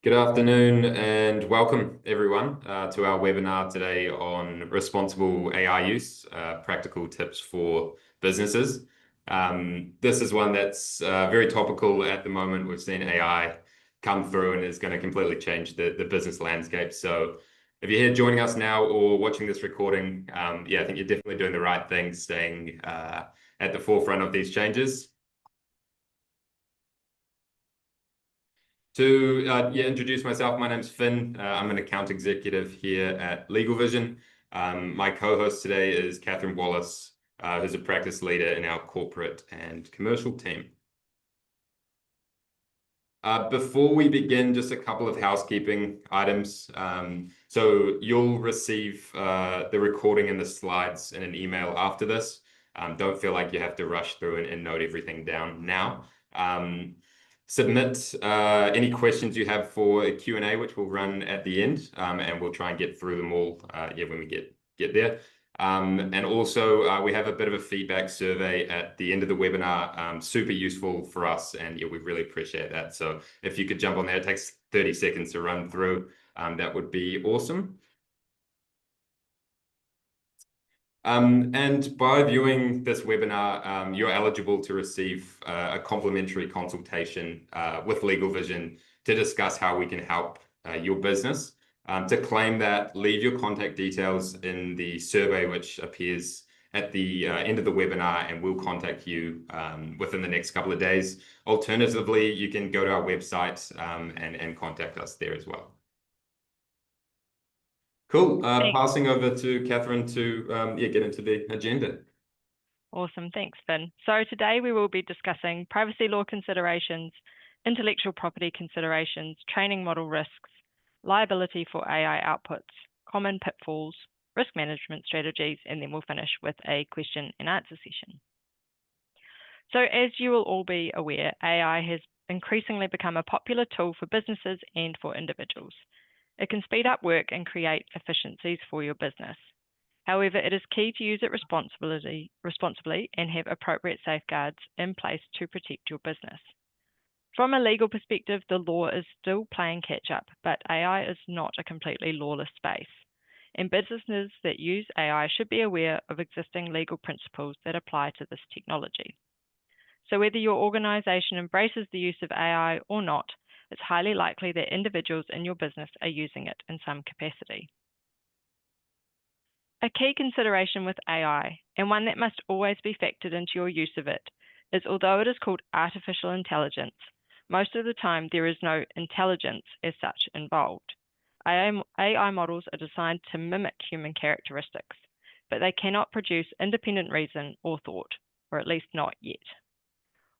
Good afternoon and welcome everyone to our webinar today on responsible AI use, practical tips for businesses. This is one that's very topical at the moment. We've seen AI come through and is going to completely change the business landscape. So if you're here joining us now or watching this recording, I think you're definitely doing the right thing, staying at the forefront of these changes. To introduce myself, my name's Finn. I'm an account executive here at LegalVision. My co-host today is Kathryn Wallace, who's a practice leader in our corporate and commercial team. Before we begin, just a couple of housekeeping items. So you'll receive the recording and the slides in an email after this. Don't feel like you have to rush through and note everything down now. Submit any questions you have for a Q&A, which we'll run at the end, and we'll try and get through them all when we get there. And also, we have a bit of a feedback survey at the end of the webinar, super useful for us, and we really appreciate that. So if you could jump on there, it takes 30 seconds to run through, that would be awesome. And by viewing this webinar, you're eligible to receive a complimentary consultation with LegalVision to discuss how we can help your business. To claim that, leave your contact details in the survey, which appears at the end of the webinar, and we'll contact you within the next couple of days. Alternatively, you can go to our website and contact us there as well. Cool. Passing over to Kathryn to get into the agenda. Awesome. Thanks, Finn. So today we will be discussing privacy law considerations, intellectual property considerations, training model risks, liability for AI outputs, common pitfalls, risk management strategies, and then we'll finish with a question and answer session. So as you will all be aware, AI has increasingly become a popular tool for businesses and for individuals. It can speed up work and create efficiencies for your business. However, it is key to use it responsibly and have appropriate safeguards in place to protect your business. From a legal perspective, the law is still playing catch up, but AI is not a completely lawless space. And businesses that use AI should be aware of existing legal principles that apply to this technology. So whether your organization embraces the use of AI or not, it's highly likely that individuals in your business are using it in some capacity. A key consideration with AI, and one that must always be factored into your use of it, is although it is called artificial intelligence, most of the time there is no intelligence as such involved. AI models are designed to mimic human characteristics, but they cannot produce independent reason or thought, or at least not yet.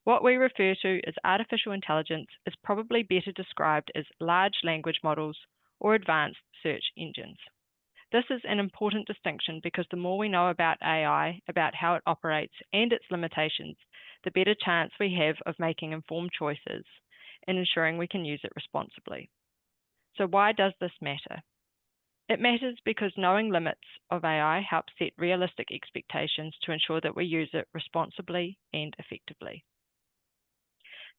What we refer to as artificial intelligence is probably better described as large language models or advanced search engines. This is an important distinction because the more we know about AI, about how it operates and its limitations, the better chance we have of making informed choices and ensuring we can use it responsibly. So why does this matter? It matters because knowing limits of AI helps set realistic expectations to ensure that we use it responsibly and effectively.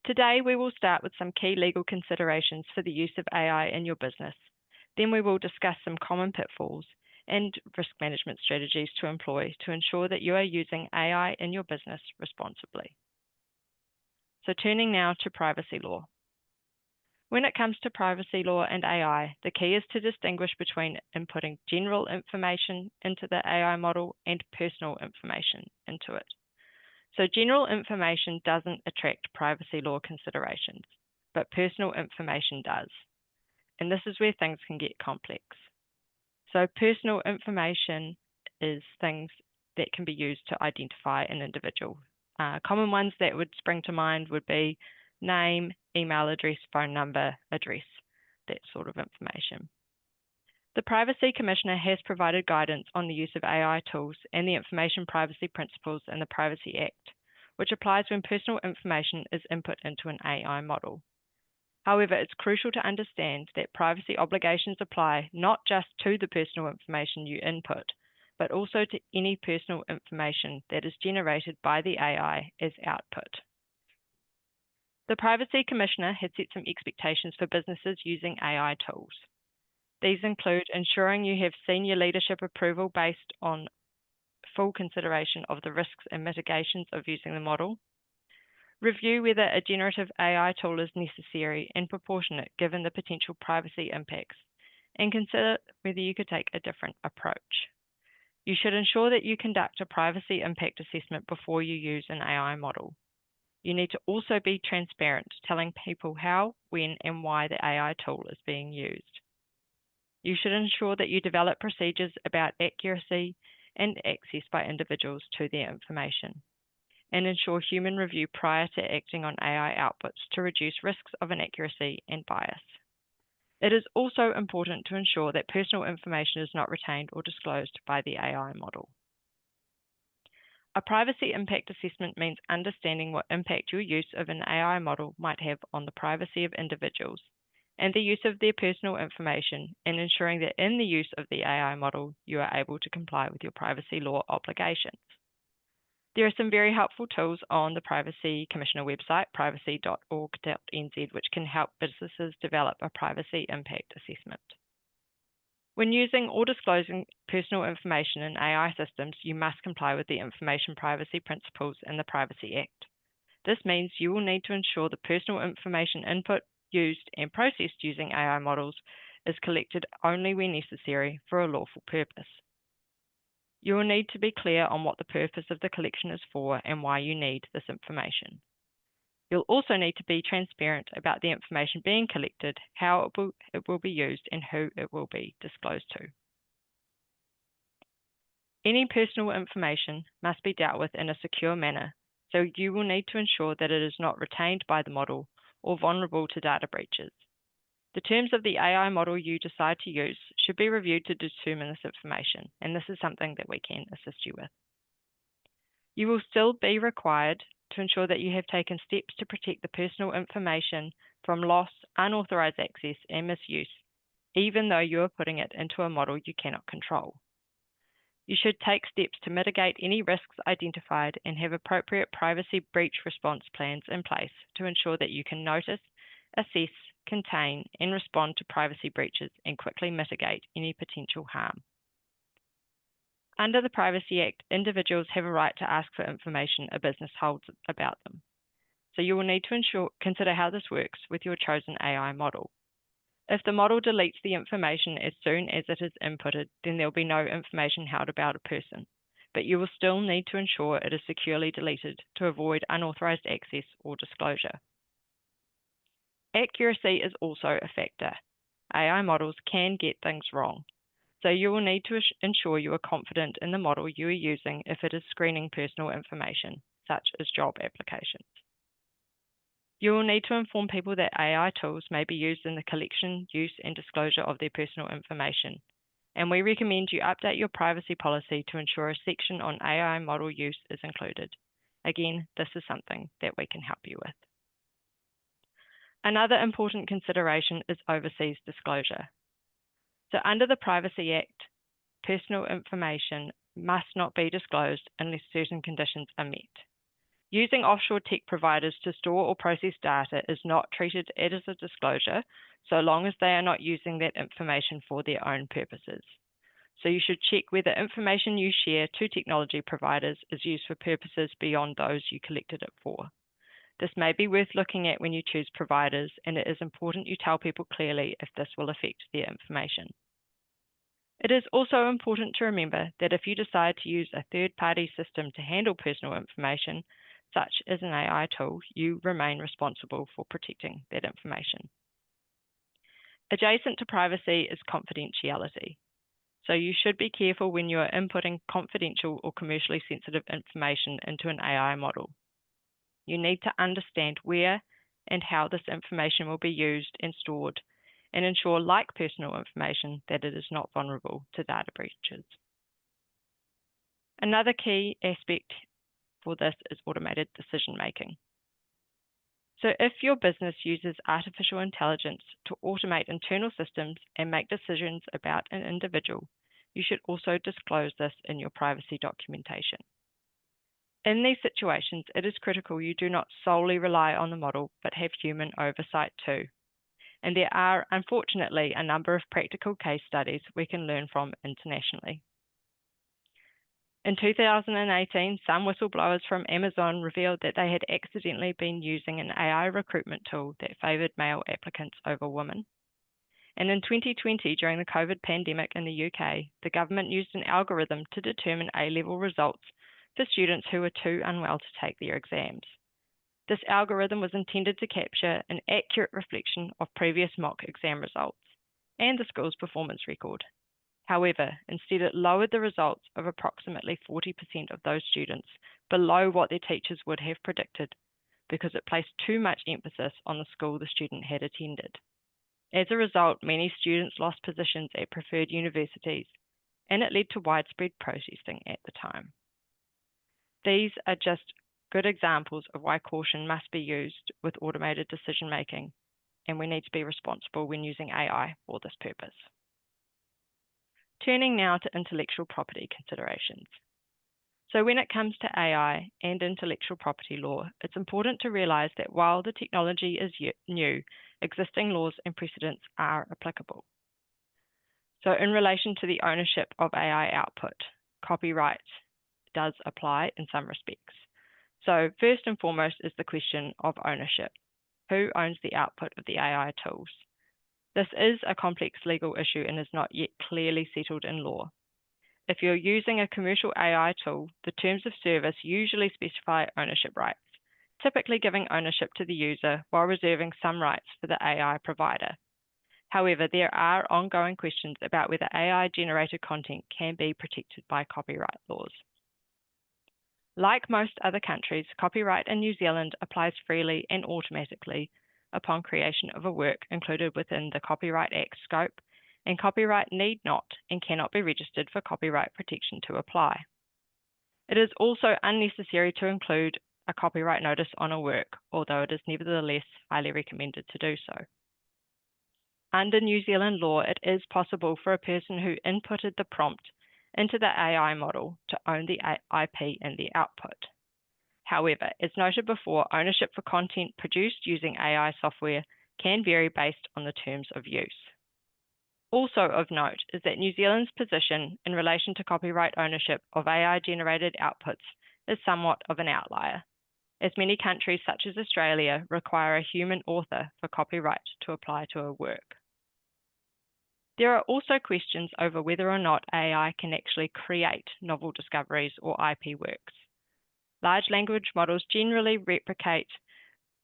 Today, we will start with some key legal considerations for the use of AI in your business. Then we will discuss some common pitfalls and risk management strategies to employ to ensure that you are using AI in your business responsibly. So turning now to privacy law. When it comes to privacy law and AI, the key is to distinguish between inputting general information into the AI model and personal information into it. So general information doesn't attract privacy law considerations, but personal information does. And this is where things can get complex. So personal information is things that can be used to identify an individual. Common ones that would spring to mind would be name, email address, phone number, address, that sort of information. The Privacy Commissioner has provided guidance on the use of AI tools and the information privacy principles in the Privacy Act, which applies when personal information is input into an AI model. However, it's crucial to understand that privacy obligations apply not just to the personal information you input, but also to any personal information that is generated by the AI as output. The Privacy Commissioner has set some expectations for businesses using AI tools. These include ensuring you have senior leadership approval based on full consideration of the risks and mitigations of using the model. Review whether a generative AI tool is necessary and proportionate given the potential privacy impacts, and consider whether you could take a different approach. You should ensure that you conduct a privacy impact assessment before you use an AI model. You need to also be transparent, telling people how, when, and why the AI tool is being used. You should ensure that you develop procedures about accuracy and access by individuals to their information, and ensure human review prior to acting on AI outputs to reduce risks of inaccuracy and bias. It is also important to ensure that personal information is not retained or disclosed by the AI model. A privacy impact assessment means understanding what impact your use of an AI model might have on the privacy of individuals and the use of their personal information, and ensuring that in the use of the AI model, you are able to comply with your privacy law obligations. There are some very helpful tools on the Privacy Commissioner website, privacy.org.nz, which can help businesses develop a privacy impact assessment. When using or disclosing personal information in AI systems, you must comply with the information privacy principles in the Privacy Act. This means you will need to ensure the personal information input, used, and processed using AI models is collected only when necessary for a lawful purpose. You will need to be clear on what the purpose of the collection is for and why you need this information. You'll also need to be transparent about the information being collected, how it will be used, and who it will be disclosed to. Any personal information must be dealt with in a secure manner, so you will need to ensure that it is not retained by the model or vulnerable to data breaches. The terms of the AI model you decide to use should be reviewed to determine this information, and this is something that we can assist you with. You will still be required to ensure that you have taken steps to protect the personal information from loss, unauthorized access, and misuse, even though you are putting it into a model you cannot control. You should take steps to mitigate any risks identified and have appropriate privacy breach response plans in place to ensure that you can notice, assess, contain, and respond to privacy breaches and quickly mitigate any potential harm. Under the Privacy Act, individuals have a right to ask for information a business holds about them. So you will need to consider how this works with your chosen AI model. If the model deletes the information as soon as it is inputted, then there will be no information held about a person, but you will still need to ensure it is securely deleted to avoid unauthorized access or disclosure. Accuracy is also a factor. AI models can get things wrong, so you will need to ensure you are confident in the model you are using if it is screening personal information, such as job applications. You will need to inform people that AI tools may be used in the collection, use, and disclosure of their personal information, and we recommend you update your privacy policy to ensure a section on AI model use is included. Again, this is something that we can help you with. Another important consideration is overseas disclosure. So under the Privacy Act, personal information must not be disclosed unless certain conditions are met. Using offshore tech providers to store or process data is not treated as a disclosure, so long as they are not using that information for their own purposes. So you should check whether information you share to technology providers is used for purposes beyond those you collected it for. This may be worth looking at when you choose providers, and it is important you tell people clearly if this will affect their information. It is also important to remember that if you decide to use a third-party system to handle personal information, such as an AI tool, you remain responsible for protecting that information. Adjacent to privacy is confidentiality. So you should be careful when you are inputting confidential or commercially sensitive information into an AI model. You need to understand where and how this information will be used and stored, and ensure, like personal information, that it is not vulnerable to data breaches. Another key aspect for this is automated decision making. So if your business uses artificial intelligence to automate internal systems and make decisions about an individual, you should also disclose this in your privacy documentation. In these situations, it is critical you do not solely rely on the model, but have human oversight too. And there are, unfortunately, a number of practical case studies we can learn from internationally. In 2018, some whistleblowers from Amazon revealed that they had accidentally been using an AI recruitment tool that favoured male applicants over women. And in 2020, during the COVID pandemic in the UK, the government used an algorithm to determine A-level results for students who were too unwell to take their exams. This algorithm was intended to capture an accurate reflection of previous mock exam results and the school's performance record. However, instead it lowered the results of approximately 40% of those students below what their teachers would have predicted because it placed too much emphasis on the school the student had attended. As a result, many students lost positions at preferred universities, and it led to widespread protesting at the time. These are just good examples of why caution must be used with automated decision making, and we need to be responsible when using AI for this purpose. Turning now to intellectual property considerations. So when it comes to AI and intellectual property law, it's important to realize that while the technology is new, existing laws and precedents are applicable. So in relation to the ownership of AI output, copyright does apply in some respects. So first and foremost is the question of ownership. Who owns the output of the AI tools? This is a complex legal issue and is not yet clearly settled in law. If you're using a commercial AI tool, the terms of service usually specify ownership rights, typically giving ownership to the user while reserving some rights for the AI provider. However, there are ongoing questions about whether AI-generated content can be protected by copyright laws. Like most other countries, copyright in New Zealand applies freely and automatically upon creation of a work included within the Copyright Act scope, and copyright need not and cannot be registered for copyright protection to apply. It is also unnecessary to include a copyright notice on a work, although it is nevertheless highly recommended to do so. Under New Zealand law, it is possible for a person who inputted the prompt into the AI model to own the IP in the output. However, as noted before, ownership for content produced using AI software can vary based on the terms of use. Also of note is that New Zealand's position in relation to copyright ownership of AI-generated outputs is somewhat of an outlier, as many countries such as Australia require a human author for copyright to apply to a work. There are also questions over whether or not AI can actually create novel discoveries or IP works. Large language models generally replicate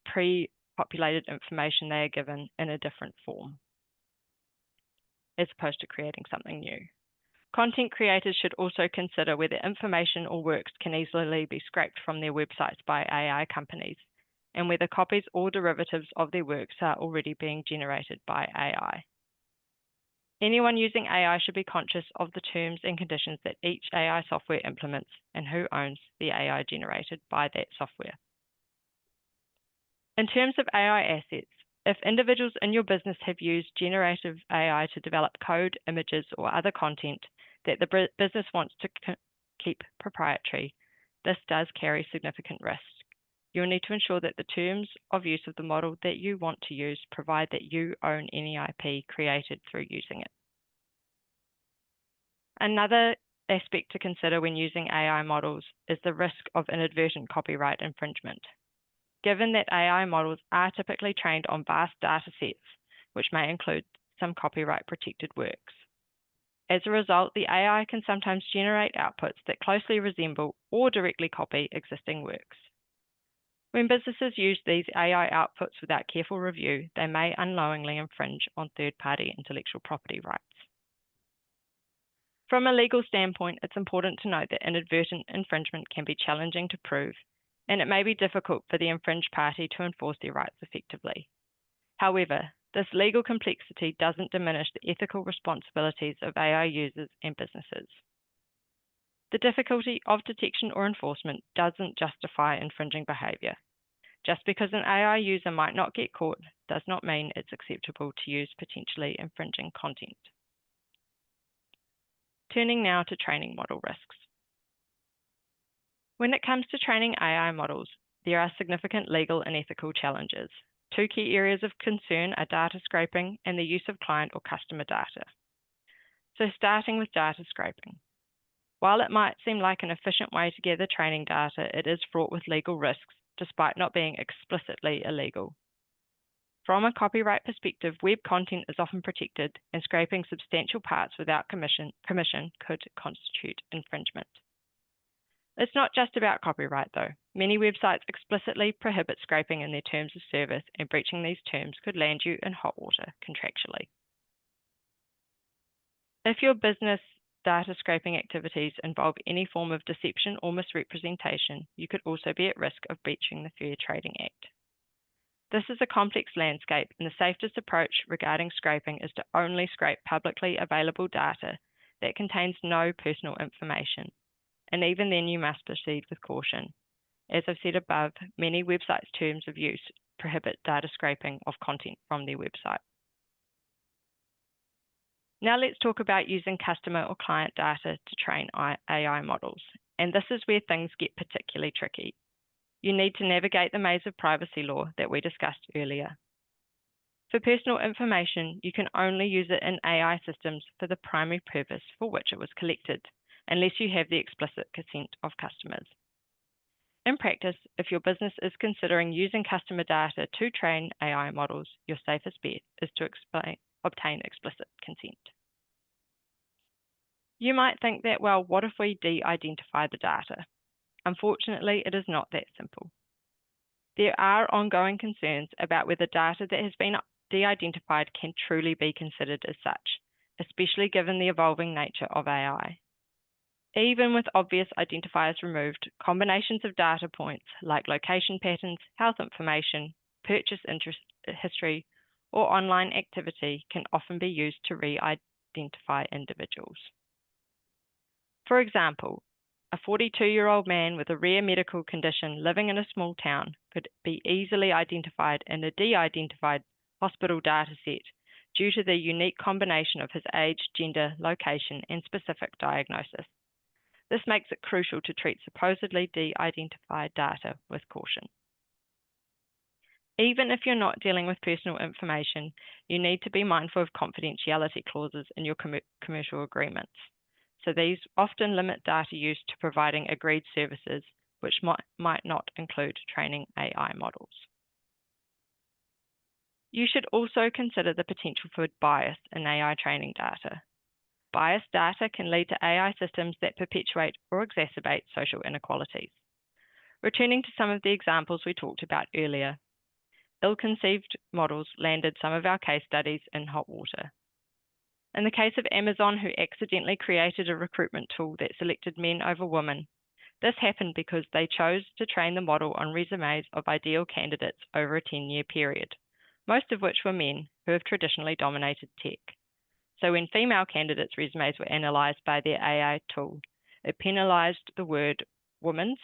pre-populated information they are given in a different form, as opposed to creating something new. Content creators should also consider whether information or works can easily be scraped from their websites by AI companies, and whether copies or derivatives of their works are already being generated by AI. Anyone using AI should be conscious of the terms and conditions that each AI software implements and who owns the AI generated by that software. In terms of AI assets, if individuals in your business have used generative AI to develop code, images, or other content that the business wants to keep proprietary, this does carry significant risk. You'll need to ensure that the terms of use of the model that you want to use provide that you own any IP created through using it. Another aspect to consider when using AI models is the risk of inadvertent copyright infringement. Given that AI models are typically trained on vast data sets, which may include some copyright protected works. As a result, the AI can sometimes generate outputs that closely resemble or directly copy existing works. When businesses use these AI outputs without careful review, they may unknowingly infringe on third-party intellectual property rights. From a legal standpoint, it's important to note that inadvertent infringement can be challenging to prove, and it may be difficult for the infringed party to enforce their rights effectively. However, this legal complexity doesn't diminish the ethical responsibilities of AI users and businesses. The difficulty of detection or enforcement doesn't justify infringing behavior. Just because an AI user might not get caught does not mean it's acceptable to use potentially infringing content. Turning now to training model risks. When it comes to training AI models, there are significant legal and ethical challenges. Two key areas of concern are data scraping and the use of client or customer data. So starting with data scraping. While it might seem like an efficient way to gather training data, it is fraught with legal risks, despite not being explicitly illegal. From a copyright perspective, web content is often protected, and scraping substantial parts without permission could constitute infringement. It's not just about copyright, though. Many websites explicitly prohibit scraping in their terms of service, and breaching these terms could land you in hot water contractually. If your business data scraping activities involve any form of deception or misrepresentation, you could also be at risk of breaching the Fair Trading Act. This is a complex landscape, and the safest approach regarding scraping is to only scrape publicly available data that contains no personal information. And even then, you must proceed with caution. As I've said above, many websites' terms of use prohibit data scraping of content from their website. Now let's talk about using customer or client data to train AI models. And this is where things get particularly tricky. You need to navigate the maze of privacy law that we discussed earlier. For personal information, you can only use it in AI systems for the primary purpose for which it was collected, unless you have the explicit consent of customers. In practice, if your business is considering using customer data to train AI models, your safest bet is to obtain explicit consent. You might think that, well, what if we de-identify the data? Unfortunately, it is not that simple. There are ongoing concerns about whether data that has been de-identified can truly be considered as such, especially given the evolving nature of AI. Even with obvious identifiers removed, combinations of data points like location patterns, health information, purchase interest history, or online activity can often be used to re-identify individuals. For example, a 42-year-old man with a rare medical condition living in a small town could be easily identified in a de-identified hospital data set due to the unique combination of his age, gender, location, and specific diagnosis. This makes it crucial to treat supposedly de-identified data with caution. Even if you're not dealing with personal information, you need to be mindful of confidentiality clauses in your commercial agreements. So these often limit data use to providing agreed services, which might not include training AI models. You should also consider the potential for bias in AI training data. Biased data can lead to AI systems that perpetuate or exacerbate social inequalities. Returning to some of the examples we talked about earlier, ill-conceived models landed some of our case studies in hot water. In the case of Amazon, who accidentally created a recruitment tool that selected men over women, this happened because they chose to train the model on resumes of ideal candidates over a 10-year period, most of which were men who have traditionally dominated tech. So when female candidates' resumes were analysed by their AI tool, it penalised the word women's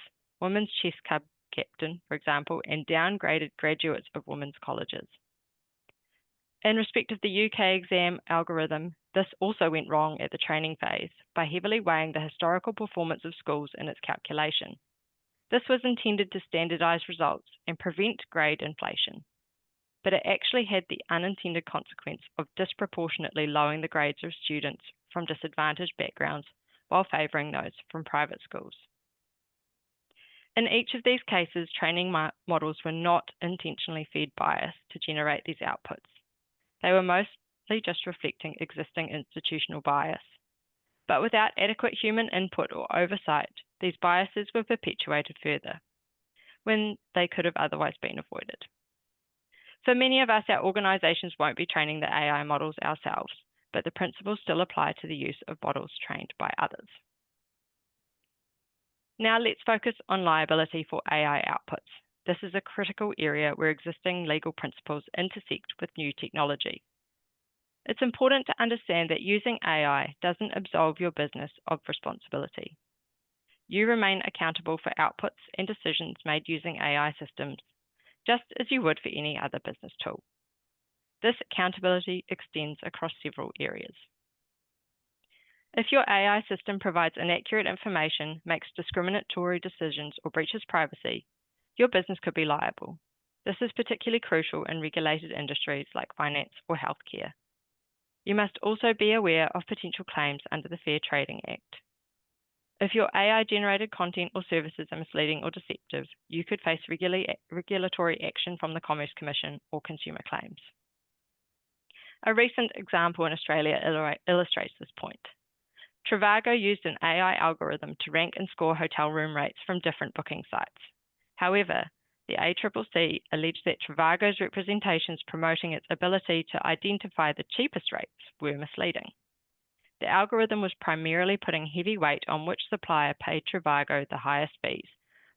chess club captain, for example, and downgraded graduates of women's colleges. In respect of the UK exam algorithm, this also went wrong at the training phase by heavily weighing the historical performance of schools in its calculation. This was intended to standardise results and prevent grade inflation, but it actually had the unintended consequence of disproportionately lowering the grades of students from disadvantaged backgrounds while favouring those from private schools. In each of these cases, training models were not intentionally fed bias to generate these outputs. They were mostly just reflecting existing institutional bias. But without adequate human input or oversight, these biases were perpetuated further, when they could have otherwise been avoided. For many of us, our organisations won't be training the AI models ourselves, but the principles still apply to the use of models trained by others. Now let's focus on liability for AI outputs. This is a critical area where existing legal principles intersect with new technology. It's important to understand that using AI doesn't absolve your business of responsibility. You remain accountable for outputs and decisions made using AI systems, just as you would for any other business tool. This accountability extends across several areas. If your AI system provides inaccurate information, makes discriminatory decisions, or breaches privacy, your business could be liable. This is particularly crucial in regulated industries like finance or healthcare. You must also be aware of potential claims under the Fair Trading Act. If your AI-generated content or services are misleading or deceptive, you could face regulatory action from the Commerce Commission or consumer claims. A recent example in Australia illustrates this point. Trivago used an AI algorithm to rank and score hotel room rates from different booking sites. However, the ACCC alleged that Trivago's representations promoting its ability to identify the cheapest rates were misleading. The algorithm was primarily putting heavy weight on which supplier paid Trivago the highest fees,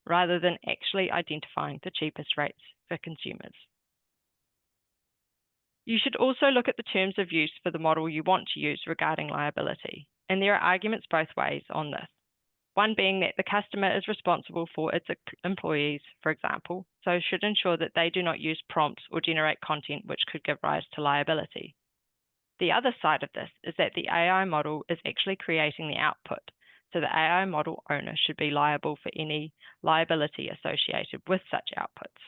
rather than actually identifying the cheapest rates for consumers. You should also look at the terms of use for the model you want to use regarding liability, and there are arguments both ways on this. One being that the customer is responsible for its employees, for example, so should ensure that they do not use prompts or generate content which could give rise to liability. The other side of this is that the AI model is actually creating the output, so the AI model owner should be liable for any liability associated with such outputs.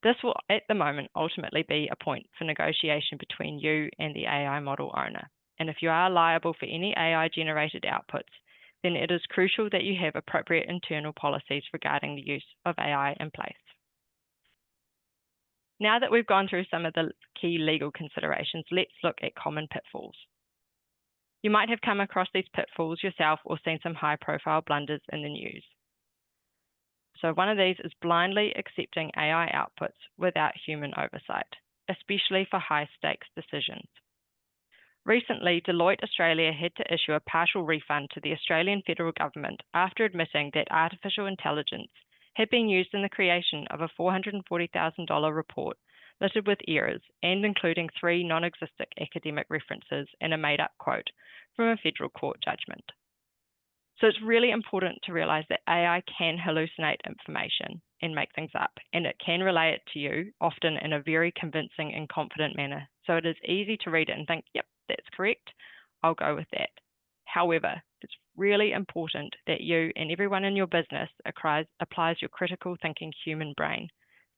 This will, at the moment, ultimately be a point for negotiation between you and the AI model owner. And if you are liable for any AI-generated outputs, then it is crucial that you have appropriate internal policies regarding the use of AI in place. Now that we've gone through some of the key legal considerations, let's look at common pitfalls. You might have come across these pitfalls yourself or seen some high-profile blunders in the news. So one of these is blindly accepting AI outputs without human oversight, especially for high-stakes decisions. Recently, Deloitte Australia had to issue a partial refund to the Australian federal government after admitting that artificial intelligence had been used in the creation of a $440,000 report littered with errors and including 3 non-existent academic references and a made-up quote from a federal court judgment. So it's really important to realize that AI can hallucinate information and make things up, and it can relay it to you, often in a very convincing and confident manner. So it is easy to read it and think, yep, that's correct, I'll go with that. However, it's really important that you and everyone in your business applies your critical thinking human brain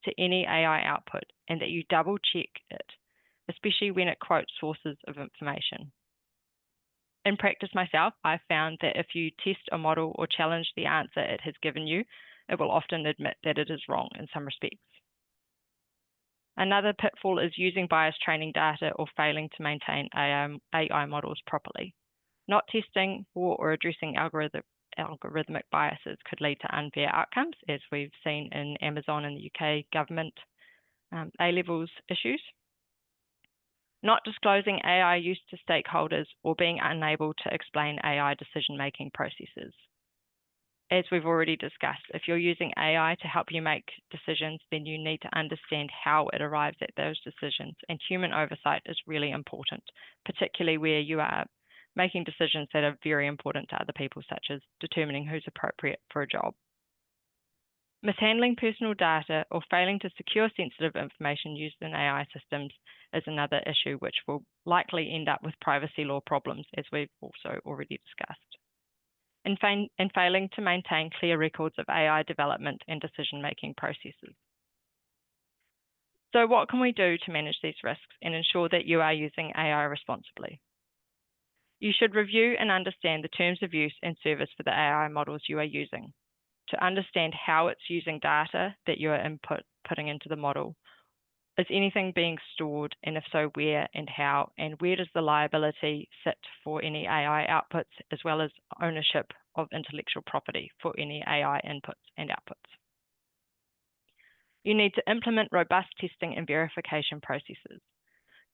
to any AI output and that you double check it, especially when it quotes sources of information. In practice myself, I've found that if you test a model or challenge the answer it has given you, it will often admit that it is wrong in some respects. Another pitfall is using biased training data or failing to maintain AI models properly. Not testing for or addressing algorithmic biases could lead to unfair outcomes, as we've seen in Amazon and the UK government A-levels issues. Not disclosing AI use to stakeholders or being unable to explain AI decision-making processes. As we've already discussed, if you're using AI to help you make decisions, then you need to understand how it arrives at those decisions, and human oversight is really important, particularly where you are making decisions that are very important to other people, such as determining who's appropriate for a job. Mishandling personal data or failing to secure sensitive information used in AI systems is another issue which will likely end up with privacy law problems, as we've also already discussed. And failing to maintain clear records of AI development and decision-making processes. So what can we do to manage these risks and ensure that you are using AI responsibly? You should review and understand the terms of use and service for the AI models you are using, to understand how it's using data that you are putting into the model. Is anything being stored, and if so, where and how, and where does the liability sit for any AI outputs, as well as ownership of intellectual property for any AI inputs and outputs? You need to implement robust testing and verification processes.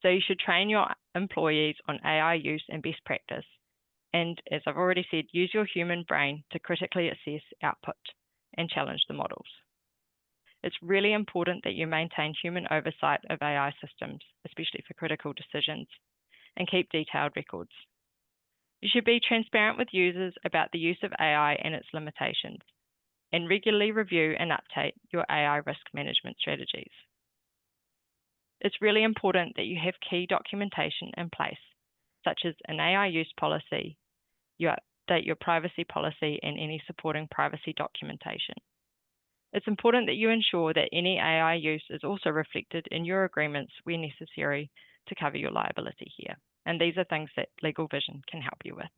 So you should train your employees on AI use and best practice. And as I've already said, use your human brain to critically assess output and challenge the models. It's really important that you maintain human oversight of AI systems, especially for critical decisions, and keep detailed records. You should be transparent with users about the use of AI and its limitations, and regularly review and update your AI risk management strategies. It's really important that you have key documentation in place, such as an AI use policy, You update your privacy policy and any supporting privacy documentation. It's important that you ensure that any AI use is also reflected in your agreements where necessary to cover your liability here. And these are things that LegalVision can help you with.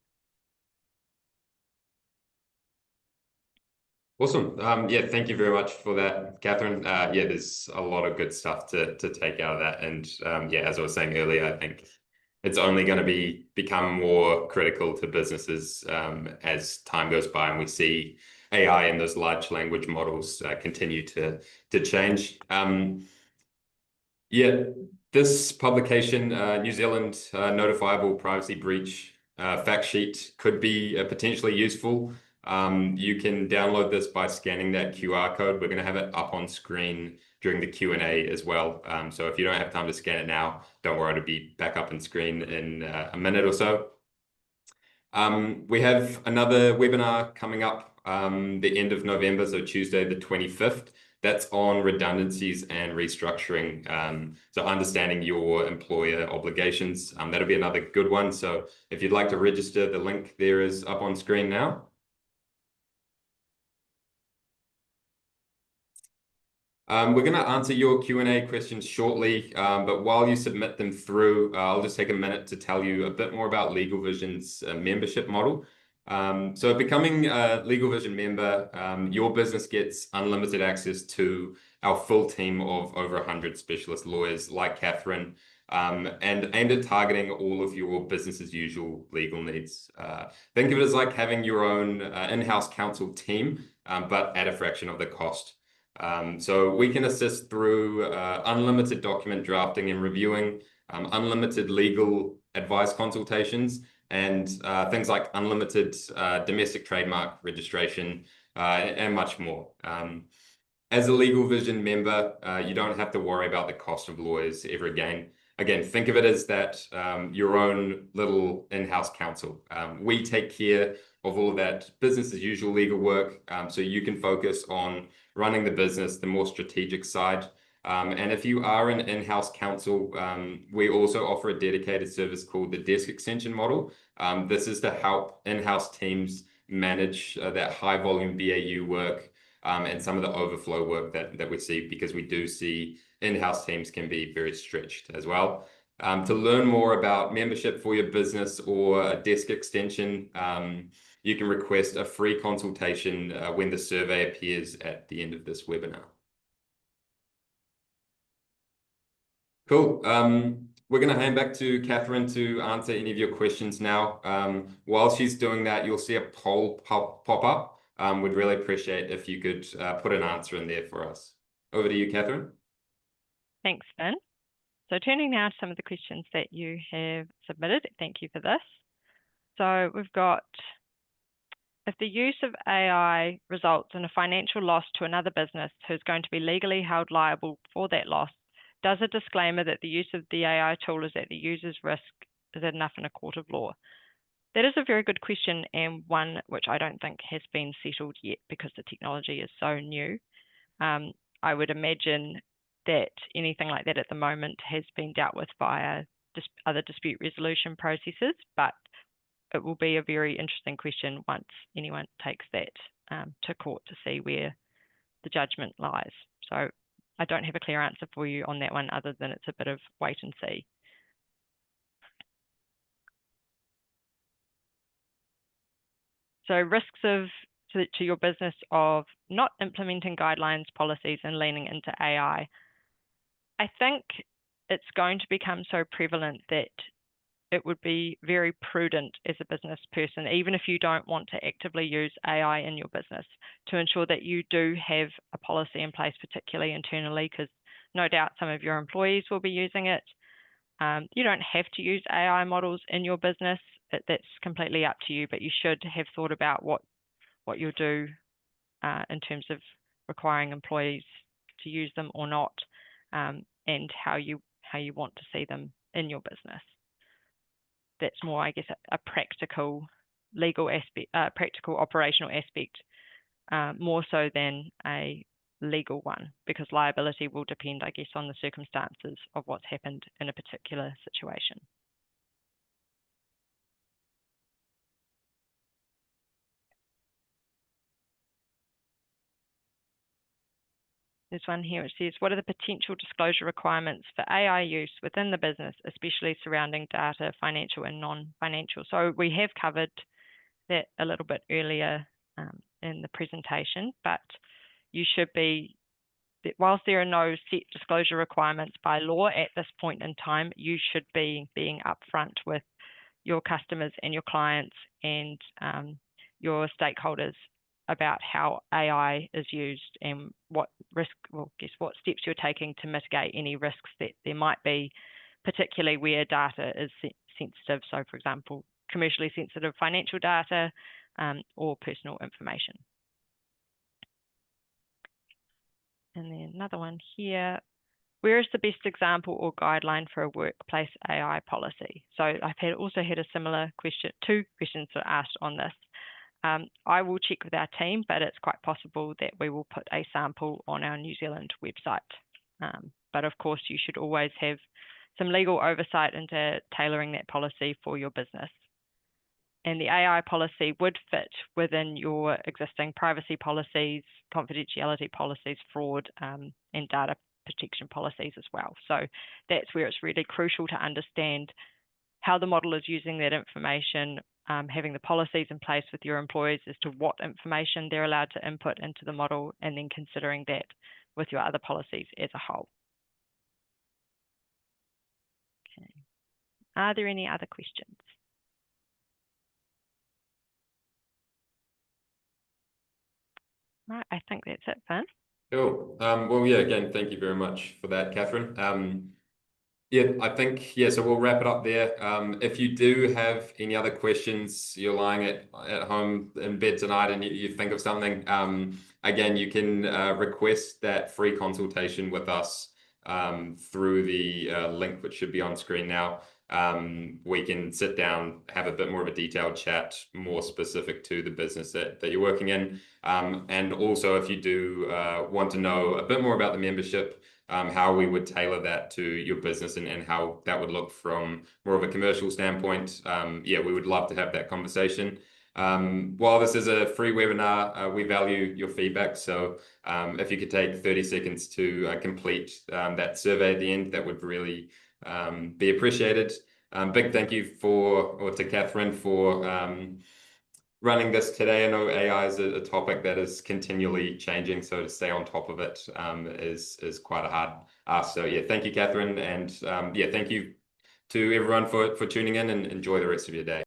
Awesome. Yeah, thank you very much for that, Kathryn. Yeah, there's a lot of good stuff to take out of that. And yeah, as I was saying earlier, I think it's only going to become more critical to businesses as time goes by and we see AI and those large language models continue to change. Yeah, this publication, New Zealand Notifiable Privacy Breach fact sheet, could be potentially useful. You can download this by scanning that QR code. We're going to have it up on screen during the Q&A as well. So if you don't have time to scan it now, don't worry, it'll be back up on screen in a minute or so. We have another webinar coming up the end of November, so Tuesday the 25th. That's on redundancies and restructuring. So understanding your employer obligations. That'll be another good one. So if you'd like to register, the link there is up on screen now. We're going to answer your Q&A questions shortly, but while you submit them through, I'll just take a minute to tell you a bit more about LegalVision's membership model. So becoming a LegalVision member, your business gets unlimited access to our full team of over 100 specialist lawyers like Kathryn, and aimed at targeting all of your business as usual legal needs. Think of it as like having your own in-house counsel team, but at a fraction of the cost. So we can assist through unlimited document drafting and reviewing, unlimited legal advice consultations, and things like unlimited domestic trademark registration and much more. As a LegalVision member, you don't have to worry about the cost of lawyers ever again. Again, think of it as that your own little in-house counsel. We take care of all of that business as usual legal work, so you can focus on running the business, the more strategic side. And if you are an in-house counsel, we also offer a dedicated service called the desk extension model. This is to help in-house teams manage that high volume BAU work and some of the overflow work that we see, because we do see in-house teams can be very stretched as well. To learn more about membership for your business or a desk extension, you can request a free consultation when the survey appears at the end of this webinar. Cool. We're going to hand back to Kathryn to answer any of your questions now. While she's doing that, you'll see a poll pop up. We'd really appreciate if you could put an answer in there for us. Over to you, Kathryn. Thanks, Finn. So turning now to some of the questions that you have submitted. Thank you for this. So we've got, if the use of AI results in a financial loss to another business who's going to be legally held liable for that loss, does a disclaimer that the use of the AI tool is at the user's risk is enough in a court of law? That is a very good question, and one which I don't think has been settled yet because the technology is so new. I would imagine that anything like that at the moment has been dealt with via other dispute resolution processes, but it will be a very interesting question once anyone takes that to court to see where the judgment lies. So I don't have a clear answer for you on that one, other than it's a bit of wait and see. So risks to your business of not implementing guidelines, policies, and leaning into AI. I think it's going to become so prevalent that it would be very prudent as a business person, even if you don't want to actively use AI in your business, to ensure that you do have a policy in place, particularly internally, because no doubt some of your employees will be using it. You don't have to use AI models in your business. That's completely up to you, but you should have thought about what you'll do in terms of requiring employees to use them or not, and how you want to see them in your business. That's more, I guess, a practical legal aspect, practical operational aspect, more so than a legal one, because liability will depend, I guess, on the circumstances of what's happened in a particular situation. There's one here which says, what are the potential disclosure requirements for AI use within the business, especially surrounding data, financial and non-financial? So we have covered that a little bit earlier in the presentation, but you should be, whilst there are no set disclosure requirements by law at this point in time, you should be being upfront with your customers and your clients and your stakeholders about how AI is used and what what steps you're taking to mitigate any risks that there might be, particularly where data is sensitive. So, for example, commercially sensitive financial data or personal information. And then another one here. Where is the best example or guideline for a workplace AI policy? So I've also had a similar question, 2 questions that are asked on this. I will check with our team, but it's quite possible that we will put a sample on our New Zealand website. But of course, you should always have some legal oversight into tailoring that policy for your business. And the AI policy would fit within your existing privacy policies, confidentiality policies, fraud, and data protection policies as well. So that's where it's really crucial to understand how the model is using that information, having the policies in place with your employees as to what information they're allowed to input into the model, and then considering that with your other policies as a whole. Okay. Are there any other questions? Right, I think that's it, Finn. Cool. Well, yeah, again, thank you very much for that, Kathryn. Yeah, I think, yeah, so we'll wrap it up there. If you do have any other questions, you're lying at home in bed tonight and you think of something, again, you can request that free consultation with us through the link which should be on screen now. We can sit down, have a bit more of a detailed chat, more specific to the business that you're working in. And also, if you do want to know a bit more about the membership, how we would tailor that to your business and how that would look from more of a commercial standpoint, yeah, we would love to have that conversation. While this is a free webinar, we value your feedback. So if you could take 30 seconds to complete that survey at the end, that would really be appreciated. Big thank you to Kathryn for running this today. I know AI is a topic that is continually changing, so to stay on top of it is quite a hard ask. So yeah, thank you, Kathryn, and yeah, thank you to everyone for tuning in, and enjoy the rest of your day.